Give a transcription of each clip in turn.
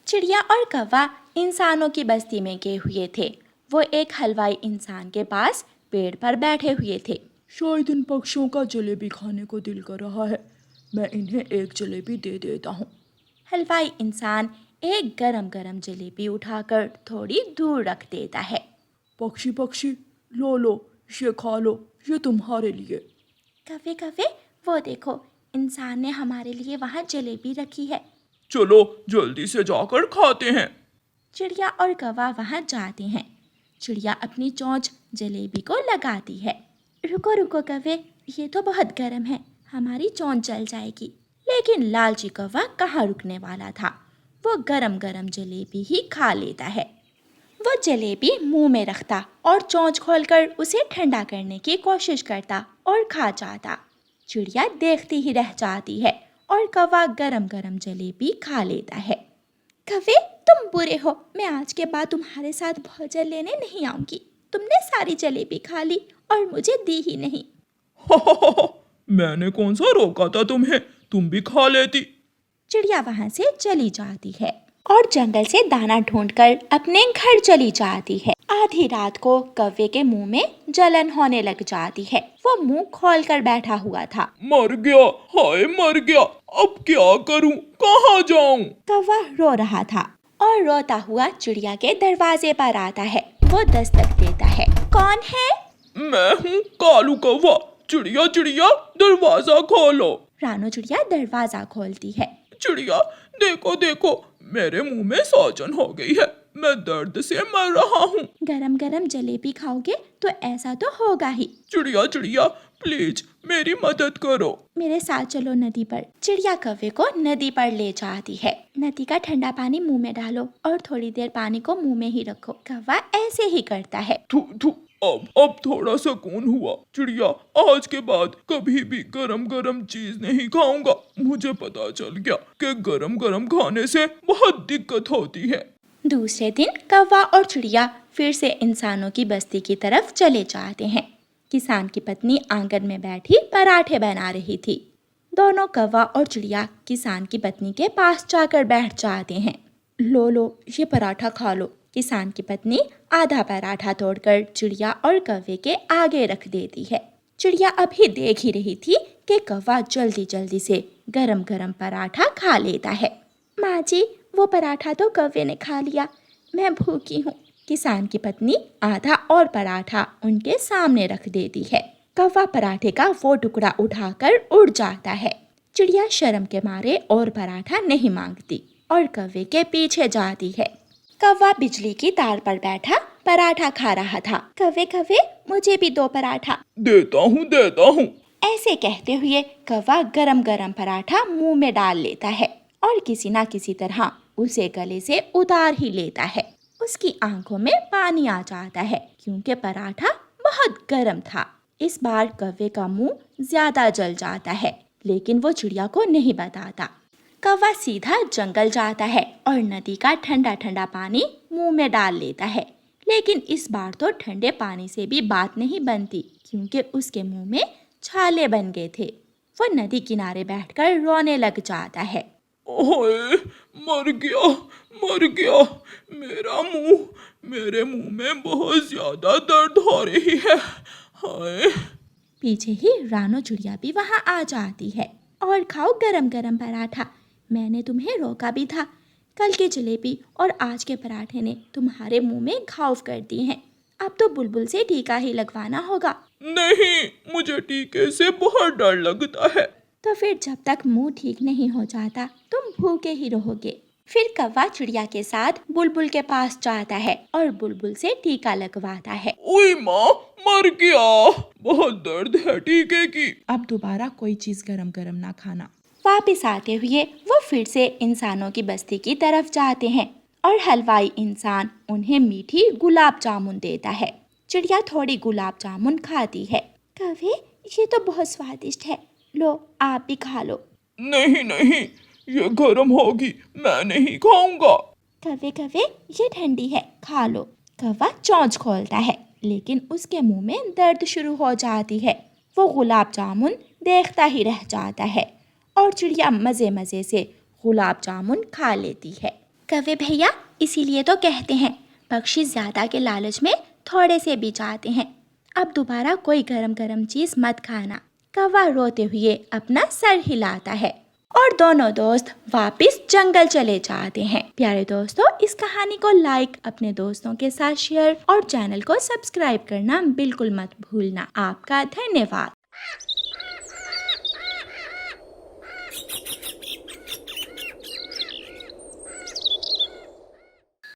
चिड़िया और कौवा इंसानों की बस्ती में गए हुए थे। वो एक हलवाई इंसान के पास पेड़ पर बैठे हुए थे। शायद इन पक्षियों का जलेबी खाने को दिल कर रहा है। मैं इन्हें एक जलेबी दे देता हूँ। हलवाई इंसान एक गरम गरम जलेबी उठाकर थोड़ी दूर रख देता है। पक्षी पक्षी, लो ये खा लो, ये तुम्हारे लिए। कौवे कौवे, वो देखो, इंसान ने हमारे लिए वहाँ जलेबी रखी है। चलो जल्दी से जाकर खाते हैं। चिड़िया और कौवा वहाँ जाते हैं। चिड़िया अपनी चोंच जलेबी को लगाती है। रुको रुको कौवे, ये तो बहुत गर्म है, हमारी चोंच जल जाएगी। लेकिन लालची कौवा कहाँ रुकने वाला था। वो गरम गरम जलेबी ही खा लेता है। वो जलेबी मुंह में रखता और चोंच खोलकर उसे ठंडा करने की कोशिश करता और खा जाता। चिड़िया देखती ही रह जाती है और कौवा गरम गरम जलेबी खा लेता है। कौवे, तुम बुरे हो, मैं आज के बाद तुम्हारे साथ भोजन लेने नहीं आऊंगी। तुमने सारी जलेबी खा ली और मुझे दी ही नहीं। मैंने कौन सा रोका था तुम्हें, तुम भी खा लेती। चिड़िया वहां से चली जाती है और जंगल से दाना ढूंढकर अपने घर चली जाती है। आधी रात को कौवे के मुंह में जलन होने लग जाती है। वो मुंह खोलकर बैठा हुआ था। मर गया, हाय मर गया, अब क्या करूं, कहाँ जाऊं? कौवा रो रहा था और रोता हुआ चिड़िया के दरवाजे पर आता है। वो दस्तक देता है। कौन है? मैं हूँ कालू कौवा। चिड़िया चिड़िया, दरवाजा खोलो। रानो चिड़िया दरवाजा खोलती है। चिड़िया देखो देखो, मेरे मुंह में सूजन हो गई है, मैं दर्द से मर रहा हूँ। गरम गरम जलेबी खाओगे तो ऐसा तो होगा ही। चिड़िया चिड़िया, प्लीज मेरी मदद करो। मेरे साथ चलो नदी पर। चिड़िया कौवे को नदी पर ले जाती है। नदी का ठंडा पानी मुंह में डालो और थोड़ी देर पानी को मुंह में ही रखो। कौवा ऐसे ही करता है। थू थू, अब थोड़ा सुकून हुआ। चिड़िया, आज के बाद कभी भी गरम गरम चीज नहीं खाऊंगा। मुझे पता चल गया कि गरम गरम खाने से बहुत दिक्कत होती है। दूसरे दिन कौवा और चिड़िया फिर से इंसानों की बस्ती की तरफ चले जाते हैं। किसान की पत्नी आंगन में बैठी पराठे बना रही थी। दोनों कौवा और चिड़िया किसान की पत्नी के पास जाकर बैठ जाते हैं। लो ये पराठा खा लो। किसान की पत्नी आधा पराठा तोड़कर चिड़िया और कौवे के आगे रख देती है। चिड़िया अभी देख ही रही थी कि कौवा जल्दी जल्दी से गरम गरम पराठा खा लेता है। माँ जी, वो पराठा तो कौवे ने खा लिया, मैं भूखी हूँ। किसान की पत्नी आधा और पराठा उनके सामने रख देती है। कौवा पराठे का वो टुकड़ा उठाकर उड़ जाता है। चिड़िया शर्म के मारे और पराठा नहीं मांगती और कौवे के पीछे जाती है। कौवा बिजली की तार पर बैठा पराठा खा रहा था। कौवे कौवे, मुझे भी दो पराठा। देता हूँ। ऐसे कहते हुए कौवा गरम गरम पराठा मुंह में डाल लेता है और किसी ना किसी तरह उसे गले से उतार ही लेता है। उसकी आंखों में पानी आ जाता है क्योंकि पराठा बहुत गर्म था। इस बार कौवे का मुंह ज्यादा जल जाता है, लेकिन वो चिड़िया को नहीं बताता। कौवा सीधा जंगल जाता है और नदी का ठंडा ठंडा पानी मुंह में डाल लेता है। लेकिन इस बार तो ठंडे पानी से भी बात नहीं बनती क्योंकि उसके मुंह में छाले बन गए थे। वो नदी किनारे बैठकर रोने लग जाता है। ओए, मर गया, मेरे मुंह में बहुत ज्यादा दर्द हो रही है, हाय। पीछे ही रानो चिड़िया भी वहाँ आ जाती है। और खाओ गरम गरम पराठा, मैंने तुम्हें रोका भी था। कल की जलेबी और आज के पराठे ने तुम्हारे मुंह में घाव कर दिए हैं। अब तो बुलबुल से टीका ही लगवाना होगा। नहीं, मुझे टीके से बहुत डर लगता है। तो फिर जब तक मुंह ठीक नहीं हो जाता तुम भूखे ही रहोगे। फिर कौवा चिड़िया के साथ बुलबुल के पास जाता है और बुलबुल से टीका लगवाता है। ओए माँ, मर गया, बहुत दर्द है टीके की। अब दोबारा कोई चीज गरम गरम ना खाना। वापस आते हुए वो फिर से इंसानों की बस्ती की तरफ जाते हैं और हलवाई इंसान उन्हें मीठी गुलाब जामुन देता है। चिड़िया थोड़ी गुलाब जामुन खाती है। कौवे, ये तो बहुत स्वादिष्ट है, लो आप भी खा लो। नहीं, ये गर्म होगी, मैं नहीं खाऊंगा। कौवे कौवे, ये ठंडी है, खा लो। कौवा चोंच खोलता है, लेकिन उसके मुंह में दर्द शुरू हो जाती है। वो गुलाब जामुन देखता ही रह जाता है और चिड़िया मज़े मज़े से गुलाब जामुन खा लेती है। कौवे भैया, इसीलिए तो कहते हैं पक्षी ज्यादा के लालच में थोड़े से भी चाहते हैं। अब दोबारा कोई गरम गरम चीज मत खाना। कौवा रोते हुए अपना सर हिलाता है और दोनों दोस्त वापस जंगल चले जाते हैं। प्यारे दोस्तों, इस कहानी को लाइक, अपने दोस्तों के साथ शेयर और चैनल को सब्सक्राइब करना बिल्कुल मत भूलना। आपका धन्यवाद।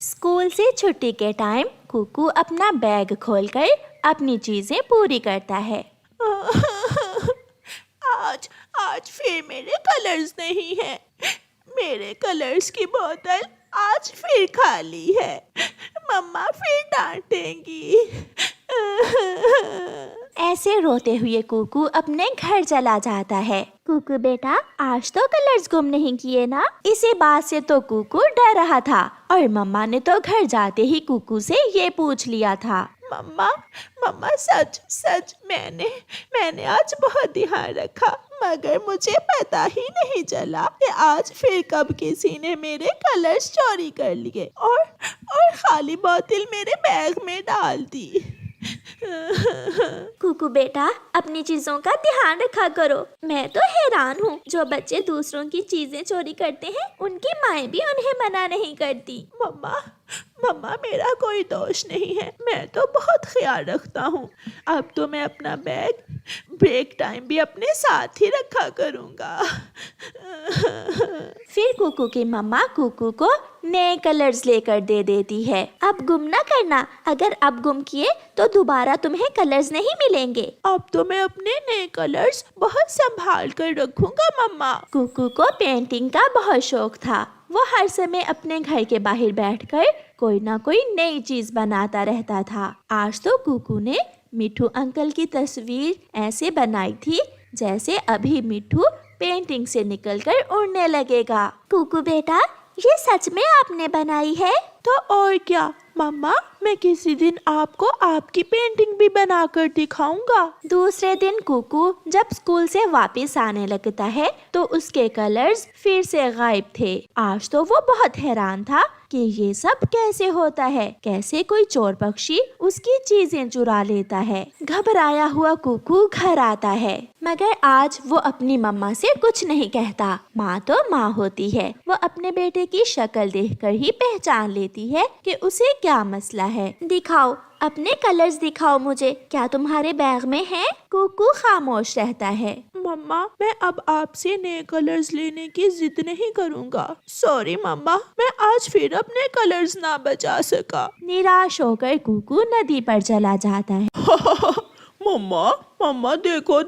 स्कूल से छुट्टी के टाइम कुकू अपना बैग खोलकर अपनी चीजें पूरी करता है। आज फिर मेरे कलर्स नहीं है। मेरे कलर्स की बोतल आज फिर खाली है। मम्मा फिर डांटेंगी। ऐसे रोते हुए कुकू अपने घर चला जाता है। कुकू बेटा, आज तो कलर्स गुम नहीं किए ना? इसी बात से तो कुकू डर रहा था और मम्मा ने तो घर जाते ही कुकू से ये पूछ लिया था। मम्मा सच मैंने आज बहुत ध्यान रखा, मगर मुझे पता ही नहीं चला कि आज फिर कब किसी ने मेरे कलर्स चोरी कर लिए और खाली बोतल मेरे बैग में डाल दी। कुकू बेटा, अपनी चीजों का ध्यान रखा करो। मैं तो हैरान हूँ, जो बच्चे दूसरों की चीजें चोरी करते हैं उनकी माएँ भी उन्हें मना नहीं करती। मम्मा मेरा कोई दोष नहीं है। मैं तो बहुत ख्याल रखता हूँ। अब तो मैं अपना बैग ब्रेक टाइम भी अपने साथ ही रखा करूँगा। फिर कुकू की मम्मा कुकू को नए कलर्स लेकर दे देती है। अब गुम ना करना, अगर अब गुम किए तो दोबारा तुम्हें कलर्स नहीं मिलेंगे। अब तो मैं अपने नए कलर्स बहुत संभाल कर रखूँगा मम्मा। कुकू को पेंटिंग का बहुत शौक था। वो हर समय अपने घर के बाहर बैठकर कोई ना कोई नई चीज बनाता रहता था। आज तो कुकू ने मिठू अंकल की तस्वीर ऐसे बनाई थी जैसे अभी मिठू पेंटिंग से निकलकर उड़ने लगेगा। कुकू बेटा, ये सच में आपने बनाई है? तो और क्या मम्मा, मैं किसी दिन आपको आपकी पेंटिंग भी बनाकर दिखाऊंगा। दूसरे दिन कुकू जब स्कूल से वापस आने लगता है तो उसके कलर्स फिर से गायब थे। आज तो वो बहुत हैरान था कि ये सब कैसे होता है, कैसे कोई चोर पक्षी उसकी चीजें चुरा लेता है। घबराया हुआ कुकू घर आता है, मगर आज वो अपनी मम्मा से कुछ नहीं कहता। माँ तो माँ होती है, वो अपने बेटे की शक्ल देखकर ही पहचान लेती है कि उसे क्या मसला है। दिखाओ, अपने कलर्स दिखाओ मुझे, क्या तुम्हारे बैग में है? कुकू खामोश रहता है। मम्मा, मैं अब आपसे नए कलर्स लेने की जिद नहीं करूँगा। सॉरी मम्मा, मैं आज फिर अपने कलर्स ना बचा सका। निराश होकर कुकू नदी पर चला जाता है। मम्मा देखो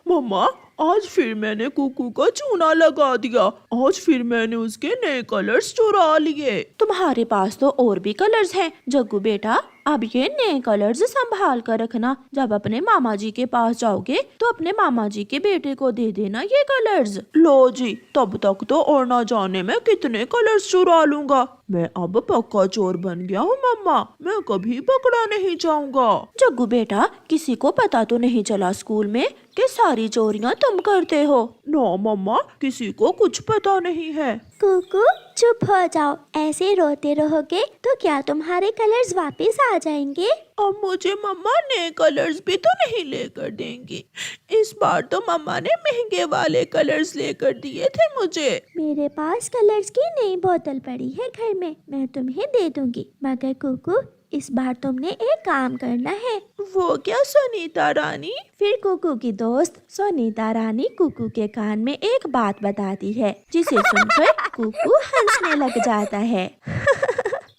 मम्मा, आज फिर मैंने कुकू को चूना लगा दिया। आज फिर मैंने उसके नए कलर्स चुरा लिए। तुम्हारे पास तो और भी कलर्स हैं जग्गू बेटा। अब ये नए कलर्स संभाल कर रखना। जब अपने मामा जी के पास जाओगे तो अपने मामा जी के बेटे को दे देना ये कलर्स। लो जी, तब तक तो और ना जाने मैं कितने कलर्स चुरा लूंगा। मैं अब पक्का चोर बन गया हूँ मम्मा, मैं कभी पकड़ा नहीं जाऊंगा। जग्गू बेटा, किसी को पता तो नहीं चला स्कूल में कि सारी चोरियां तुम करते हो? नो मम्मा, किसी को कुछ पता नहीं है। कुकू चुप हो जाओ, ऐसे रोते रहोगे तो क्या तुम्हारे कलर्स वापस आ जाएंगे? अब मुझे मम्मा नए कलर्स भी तो नहीं लेकर देंगी। इस बार तो मम्मा ने महंगे वाले कलर्स लेकर दिए थे मुझे। मेरे पास कलर्स की नई बोतल पड़ी है घर में, मैं तुम्हें दे दूंगी, मगर कुकू इस बार तुमने एक काम करना है। वो क्या सुनीता रानी? फिर कुकू की दोस्त सुनीता रानी कुकू के कान में एक बात बताती है, जिसे सुनकर कुकू हंसने लग जाता है।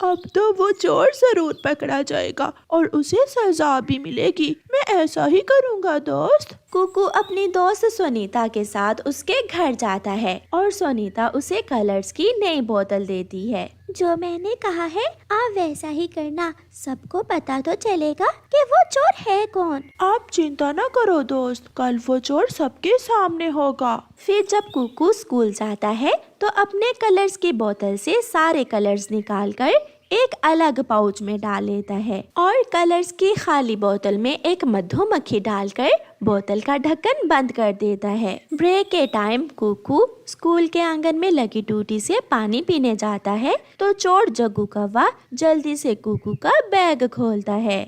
अब तो वो चोर जरूर पकड़ा जाएगा और उसे सजा भी मिलेगी। मैं ऐसा ही करूँगा दोस्त। कुकू अपनी दोस्त सुनीता के साथ उसके घर जाता है और सुनीता उसे कलर्स की नई बोतल देती है। जो मैंने कहा है आप वैसा ही करना, सबको पता तो चलेगा कि वो चोर है कौन। आप चिंता न करो दोस्त, कल वो चोर सबके सामने होगा। फिर जब कुकू स्कूल जाता है तो अपने कलर्स की बोतल से सारे कलर्स निकालकर एक अलग पाउच में डाल लेता है और कलर्स की खाली बोतल में एक मधुमक्खी डालकर बोतल का ढक्कन बंद कर देता है। ब्रेक के टाइम कुकू स्कूल के आंगन में लगी टूटी से पानी पीने जाता है तो चोर जग्गू कौवा जल्दी से कुकू का बैग खोलता है।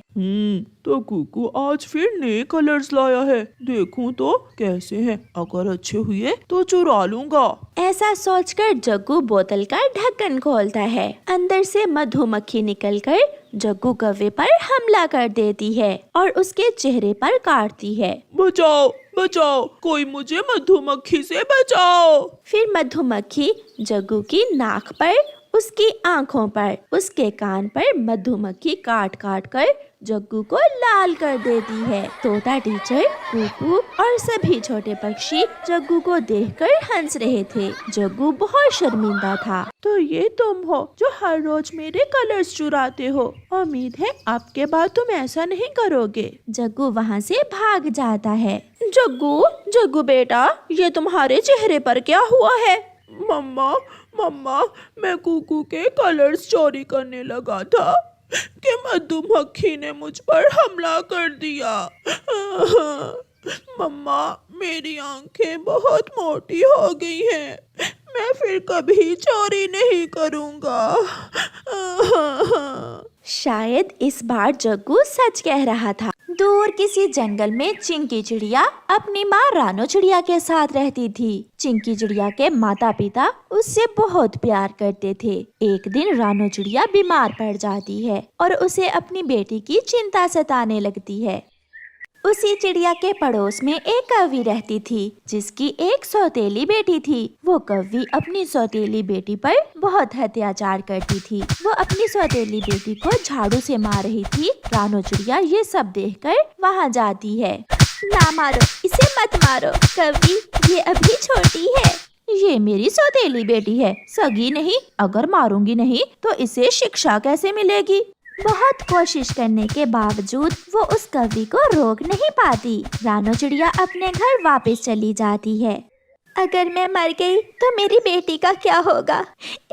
तो कुकू आज फिर नए कलर्स लाया है, देखूं तो कैसे हैं, अगर अच्छे हुए तो चुरा लूंगा। ऐसा सोचकर जग्गू बोतल का ढक्कन खोलता है। अंदर से मधुमक्खी निकलकर जग्गू कौवे पर हमला कर देती है और उसके चेहरे पर काटती है। बचाओ बचाओ, कोई मुझे मधुमक्खी से बचाओ। फिर मधुमक्खी जग्गू की नाक पर, उसकी आंखों पर, उसके कान पर मधुमक्खी काट काट कर जग्गू को लाल कर देती है। तोता टीचर, कुकू और सभी छोटे पक्षी जग्गू को देखकर हंस रहे थे। जग्गू बहुत शर्मिंदा था। तो ये तुम हो जो हर रोज मेरे कलर्स चुराते हो। उम्मीद है आपके बाद तुम ऐसा नहीं करोगे। जग्गू वहाँ से भाग जाता है। जग्गू, जग्गू बेटा, ये तुम्हारे चेहरे पर क्या हुआ है? मम्मा मम्मा, मैं कुकू के कलर्स चोरी करने लगा था कि मधुमक्खी ने मुझ पर हमला कर दिया। मम्मा, मेरी आंखें बहुत मोटी हो गई हैं, मैं फिर कभी चोरी नहीं करूंगा। शायद इस बार जग्गू सच कह रहा था। दूर किसी जंगल में चिंकी चिड़िया अपनी माँ रानो चिड़िया के साथ रहती थी। चिंकी चिड़िया के माता पिता उससे बहुत प्यार करते थे। एक दिन रानो चिड़िया बीमार पड़ जाती है और उसे अपनी बेटी की चिंता सताने लगती है। उसी चिड़िया के पड़ोस में एक कौवी रहती थी जिसकी एक सौतेली बेटी थी। वो कौवी अपनी सौतेली बेटी पर बहुत अत्याचार करती थी। वो अपनी सौतेली बेटी को झाड़ू से मार रही थी। रानो चिड़िया ये सब देखकर वहाँ जाती है। ना मारो, इसे मत मारो कौवी, ये अभी छोटी है। ये मेरी सौतेली बेटी है, सगी नहीं। अगर मारूंगी नहीं तो इसे शिक्षा कैसे मिलेगी? बहुत कोशिश करने के बावजूद वो उस कौवी को रोक नहीं पाती। रानो चिड़िया अपने घर वापस चली जाती है। अगर मैं मर गई तो मेरी बेटी का क्या होगा?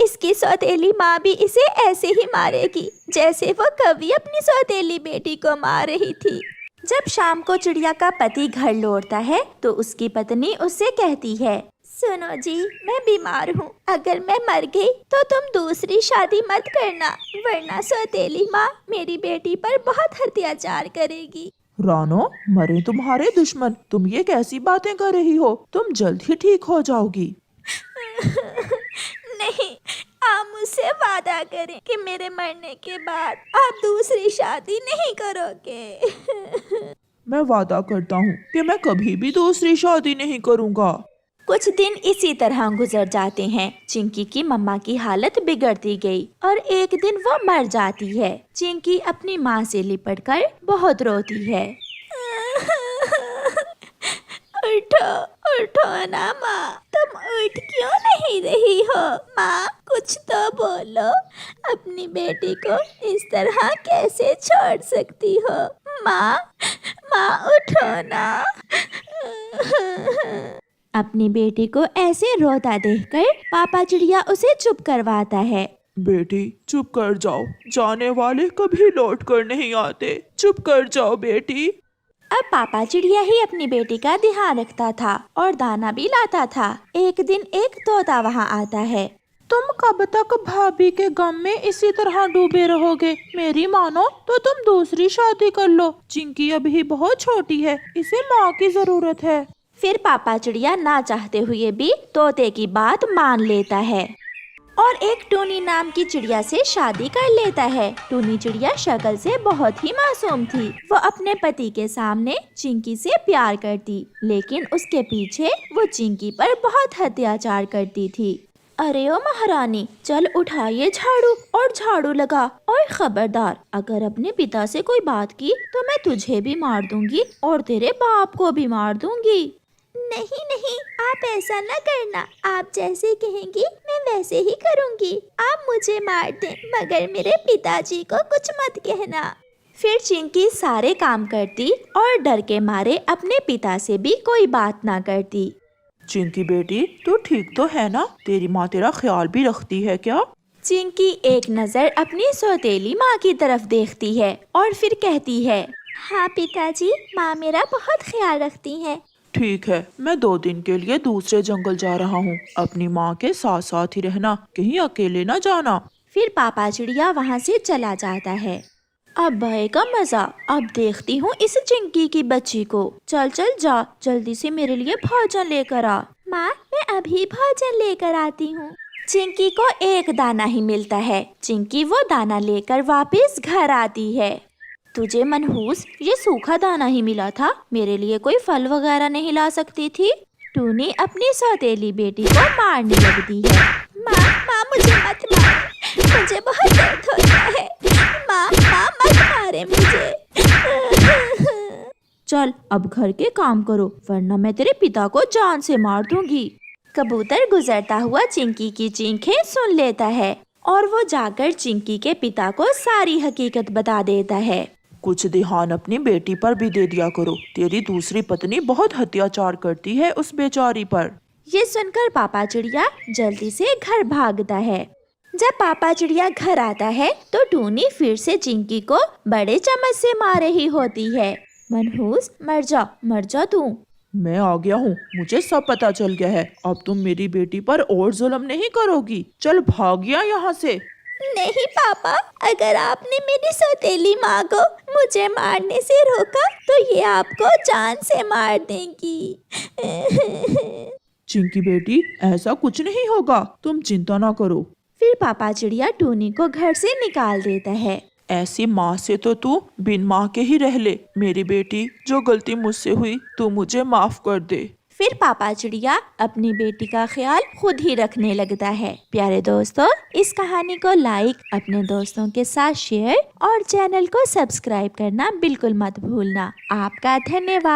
इसकी सौतेली माँ भी इसे ऐसे ही मारेगी जैसे वो कौवी अपनी सौतेली बेटी को मार रही थी। जब शाम को चिड़िया का पति घर लौटता है तो उसकी पत्नी उससे कहती है, सुनो जी, मैं बीमार हूँ। अगर मैं मर गई तो तुम दूसरी शादी मत करना, वरना सौतेली माँ मेरी बेटी पर बहुत अत्याचार करेगी। रानो, मरे तुम्हारे दुश्मन, तुम ये कैसी बातें कर रही हो? तुम जल्द ही ठीक हो जाओगी। नहीं, आप मुझसे वादा करें कि मेरे मरने के बाद आप दूसरी शादी नहीं करोगे। मैं वादा करता हूँ कि मैं कभी भी दूसरी शादी नहीं करूँगा। कुछ दिन इसी तरह गुजर जाते हैं। चिंकी की मम्मा की हालत बिगड़ती गई और एक दिन वो मर जाती है। चिंकी अपनी माँ से लिपटकर बहुत रोती है। उठो, उठो ना माँ, तुम उठ क्यों नहीं रही हो? माँ, कुछ तो बोलो। अपनी बेटी को इस तरह कैसे छोड़ सकती हो? माँ, माँ उठो ना। अपनी बेटी को ऐसे रोता देखकर पापा चिड़िया उसे चुप करवाता है। बेटी, चुप कर जाओ, जाने वाले कभी लौट कर नहीं आते। चुप कर जाओ बेटी। अब पापा चिड़िया ही अपनी बेटी का ध्यान रखता था और दाना भी लाता था। एक दिन एक तोता वहाँ आता है। तुम कब तक भाभी के गम में इसी तरह डूबे रहोगे? मेरी मानो तो तुम दूसरी शादी कर लो। चिंकी अभी बहुत छोटी है, इसे माँ की जरूरत है। फिर पापा चिड़िया ना चाहते हुए भी तोते की बात मान लेता है और एक टूनी नाम की चिड़िया से शादी कर लेता है। टूनी चिड़िया शक्ल से बहुत ही मासूम थी। वो अपने पति के सामने चिंकी से प्यार करती, लेकिन उसके पीछे वो चिंकी पर बहुत अत्याचार करती थी। अरे ओ महारानी, चल उठा ये झाड़ू और झाड़ू लगा, और खबरदार, अगर अपने पिता से कोई बात की तो मैं तुझे भी मार दूंगी और तेरे बाप को भी मार दूंगी। नहीं नहीं, आप ऐसा न करना। आप जैसे कहेंगी मैं वैसे ही करूंगी। आप मुझे मार दें मगर मेरे पिताजी को कुछ मत कहना। फिर चिंकी सारे काम करती और डर के मारे अपने पिता से भी कोई बात ना करती। चिंकी बेटी, तू ठीक तो है ना? तेरी माँ तेरा ख्याल भी रखती है क्या? चिंकी एक नजर अपनी सौतेली माँ की तरफ देखती है और फिर कहती है, हाँ पिताजी, माँ मेरा बहुत ख्याल रखती हैं। ठीक है, मैं 2 दिन के लिए दूसरे जंगल जा रहा हूँ। अपनी माँ के साथ साथ ही रहना, कहीं अकेले ना जाना। फिर पापा चिड़िया वहाँ से चला जाता है। अब भयेगा मजा। अब देखती हूँ इस चिंकी की बच्ची को। चल चल जा, जल्दी से मेरे लिए भोजन लेकर आ। माँ, मैं अभी भोजन लेकर आती हूँ। चिंकी को एक दाना ही मिलता है। चिंकी वो दाना लेकर वापस घर आती है। तुझे मनहूस, ये सूखा दाना ही मिला था, मेरे लिए कोई फल वगैरह नहीं ला सकती थी? टूनी अपनी सौतेली बेटी को मारने लगती है। माँ मुझे मत मार, मुझे बहुत दर्द होता है। माँ मत मारे मुझे। चल अब घर के काम करो, वरना मैं तेरे पिता को जान से मार दूंगी। कबूतर गुजरता हुआ चिंकी की चीखें सुन लेता है और वो जाकर चिंकी के पिता को सारी हकीकत बता देता है। कुछ ध्यान अपनी बेटी पर भी दे दिया करो। तेरी दूसरी पत्नी बहुत अत्याचार करती है उस बेचारी पर। ये सुनकर पापा चिड़िया जल्दी से घर भागता है। जब पापा चिड़िया घर आता है तो टूनी फिर से चिंकी को बड़े चम्मच से मार रही होती है। मनहूस, मर जा तू। मैं आ गया हूँ, मुझे सब पता चल गया है। अब तुम मेरी बेटी पर और जुल्म नहीं करोगी। चल भागिया यहाँ से। नहीं पापा, अगर आपने मेरी सौतेली माँ को मुझे मारने से रोका तो ये आपको जान से मार देंगी। चिंकी बेटी, ऐसा कुछ नहीं होगा, तुम चिंता ना करो। फिर पापा चिड़िया टूनी को घर से निकाल देता है। ऐसी माँ से तो तू बिन माँ के ही रह ले। मेरी बेटी, जो गलती मुझसे हुई तू मुझे माफ कर दे। फिर पापा चिड़िया अपनी बेटी का ख्याल खुद ही रखने लगता है। प्यारे दोस्तों, इस कहानी को लाइक, अपने दोस्तों के साथ शेयर और चैनल को सब्सक्राइब करना बिल्कुल मत भूलना। आपका धन्यवाद।